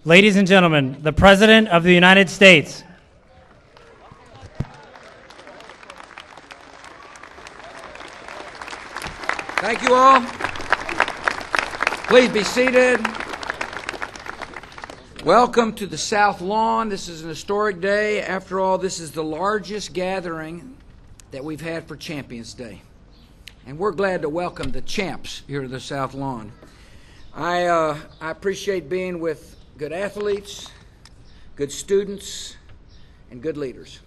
Ladies and gentlemen, the President of the United States. Thank you all. Please be seated. Welcome to the South Lawn. This is an historic day. After all, this is the largest gathering that we've had for Champions Day. And we're glad to welcome the champs here to the South Lawn. I appreciate being with good athletes, good students, and good leaders.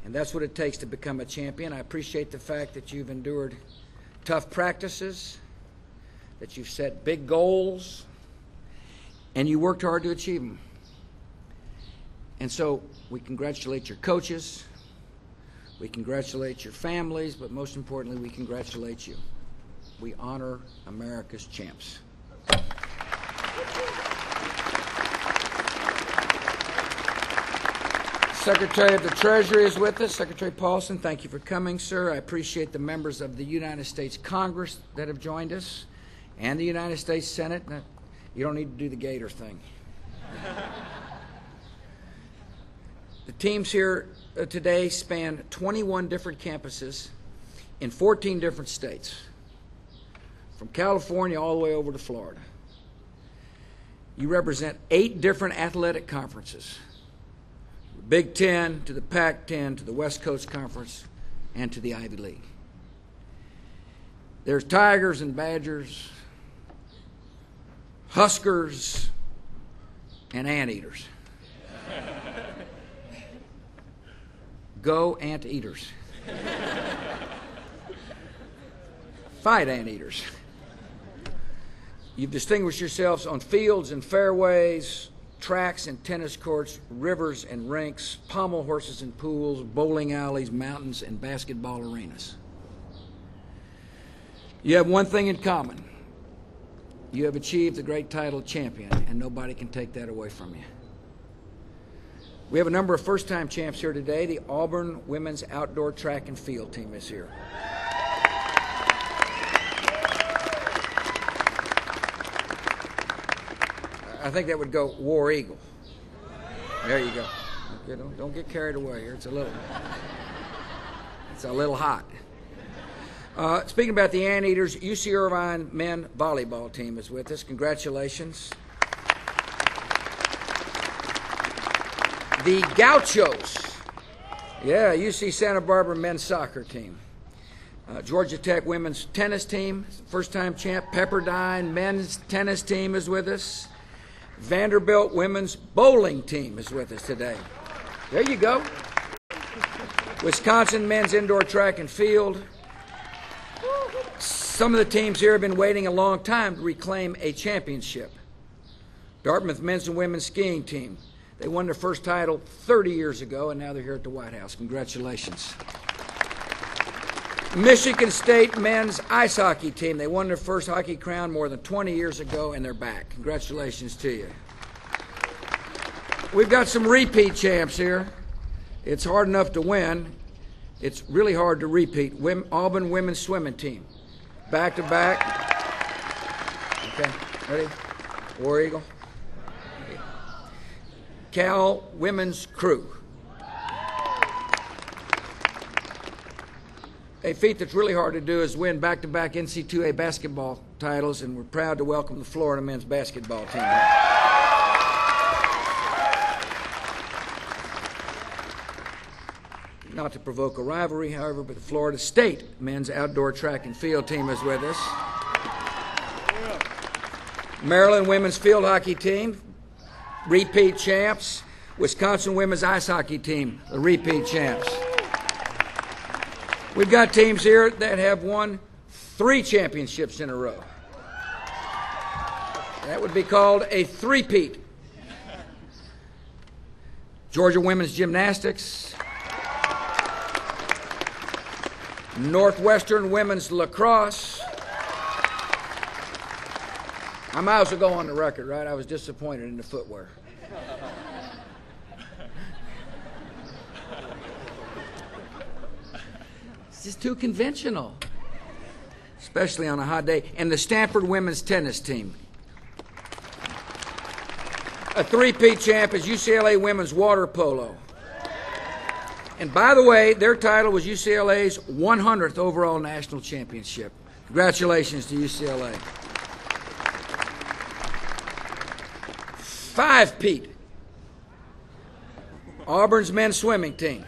And that's what it takes to become a champion. I appreciate the fact that you've endured tough practices, that you've set big goals, and you worked hard to achieve them. And so we congratulate your coaches, we congratulate your families, but most importantly, we congratulate you. We honor America's champs. Secretary of the Treasury is with us. Secretary Paulson, thank you for coming, sir. I appreciate the members of the United States Congress that have joined us and the United States Senate. You don't need to do the gator thing. The teams here today span 21 different campuses in 14 different states, from California all the way over to Florida. You represent 8 different athletic conferences. Big Ten to the Pac-10 to the West Coast Conference and to the Ivy League. There's Tigers and Badgers, Huskers, and Anteaters. Go Anteaters. Fight Anteaters. You've distinguished yourselves on fields and fairways, tracks and tennis courts, rivers and rinks, pommel horses and pools, bowling alleys, mountains, and basketball arenas. You have one thing in common. You have achieved the great title of champion, and nobody can take that away from you. We have a number of first-time champs here today. The Auburn women's outdoor track and field team is here. I think that would go War Eagle. There you go. Okay, don't get carried away here. It's a little hot. Speaking about the Anteaters, UC Irvine men volleyball team is with us. Congratulations. The Gauchos. Yeah, UC Santa Barbara men's soccer team. Georgia Tech women's tennis team, first-time champ. Pepperdine men's tennis team is with us. Vanderbilt women's bowling team is with us today. There you go. Wisconsin men's indoor track and field. Some of the teams here have been waiting a long time to reclaim a championship. Dartmouth men's and women's skiing team. They won their first title 30 years ago, and now they're here at the White House. Congratulations. Michigan State men's ice hockey team. They won their first hockey crown more than 20 years ago, and they're back. Congratulations to you. We've got some repeat champs here. It's hard enough to win. It's really hard to repeat. Auburn women's swimming team. Back to back. Okay, ready? War Eagle. Cal women's crew. A feat that's really hard to do is win back-to-back NCAA basketball titles, and we're proud to welcome the Florida men's basketball team. Not to provoke a rivalry, however, but the Florida State men's outdoor track and field team is with us. Maryland women's field hockey team, repeat champs. Wisconsin women's ice hockey team, the repeat champs. We've got teams here that have won 3 championships in a row. That would be called a three-peat. Georgia women's gymnastics. Northwestern women's lacrosse. I might as well go on the record, right? I was disappointed in the footwear. It's just too conventional, especially on a hot day. And the Stanford women's tennis team. A three-peat champ is UCLA women's water polo. And by the way, their title was UCLA's 100th overall national championship. Congratulations to UCLA. Five-peat. Auburn's men's swimming team.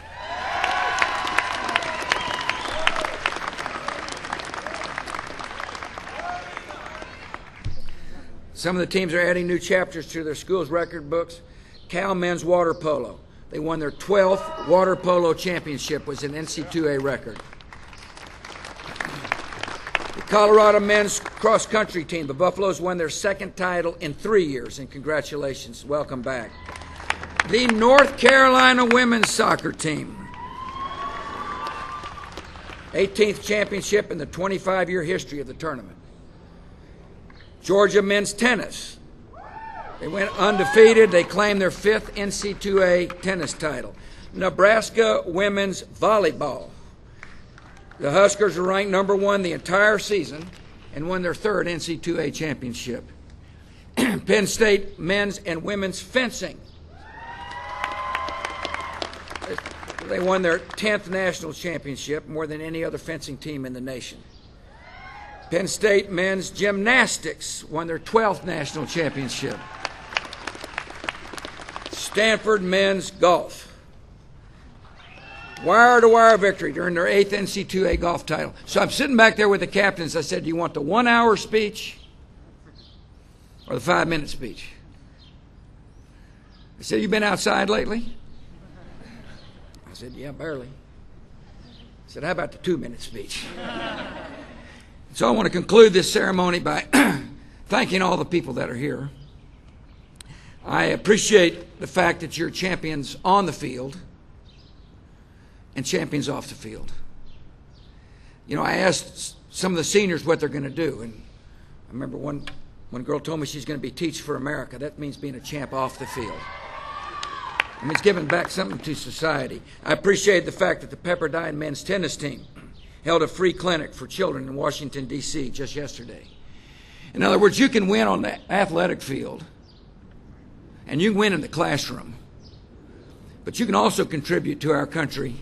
Some of the teams are adding new chapters to their schools' record books. Cal men's water polo. They won their 12th water polo championship, was an NCAA record. The Colorado men's cross-country team, the Buffaloes, won their second title in 3 years, and congratulations. Welcome back. The North Carolina women's soccer team. 18th championship in the 25-year history of the tournament. Georgia men's tennis. They went undefeated. They claimed their 5th NCAA tennis title. Nebraska women's volleyball. The Huskers were ranked #1 the entire season and won their 3rd NCAA championship. Penn State men's and women's fencing. They won their 10th national championship, more than any other fencing team in the nation. Penn State men's gymnastics won their 12th national championship. Stanford men's golf. Wire-to-wire victory during their 8th NCAA golf title. So I'm sitting back there with the captains. I said, do you want the 1-hour speech or the 5-minute speech? I said, you been outside lately? I said, yeah, barely. I said, how about the 2-minute speech? So I want to conclude this ceremony by thanking all the people that are here. I appreciate the fact that you're champions on the field and champions off the field. You know, I asked some of the seniors what they're going to do, and I remember one girl told me she's going to be Teach for America. That means being a champ off the field. It means giving back something to society. I appreciate the fact that the Pepperdine men's tennis team held a free clinic for children in Washington, D.C. just yesterday. In other words, you can win on the athletic field, and you can win in the classroom, but you can also contribute to our country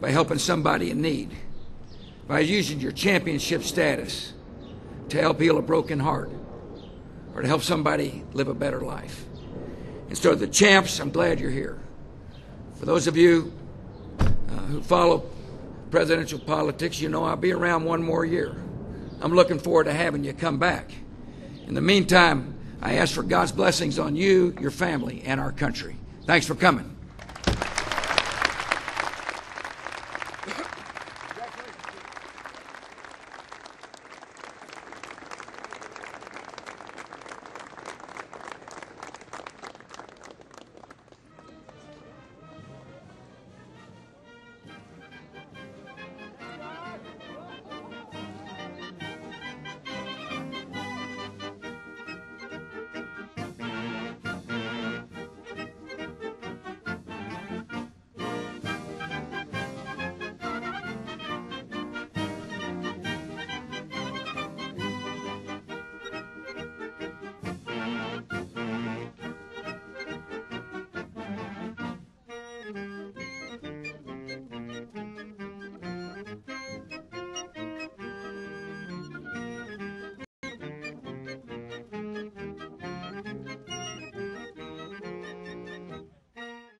by helping somebody in need, by using your championship status to help heal a broken heart or to help somebody live a better life. And so the champs, I'm glad you're here. For those of you who follow presidential politics, you know I'll be around one more year. I'm looking forward to having you come back. In the meantime, I ask for God's blessings on you, your family, and our country. Thanks for coming.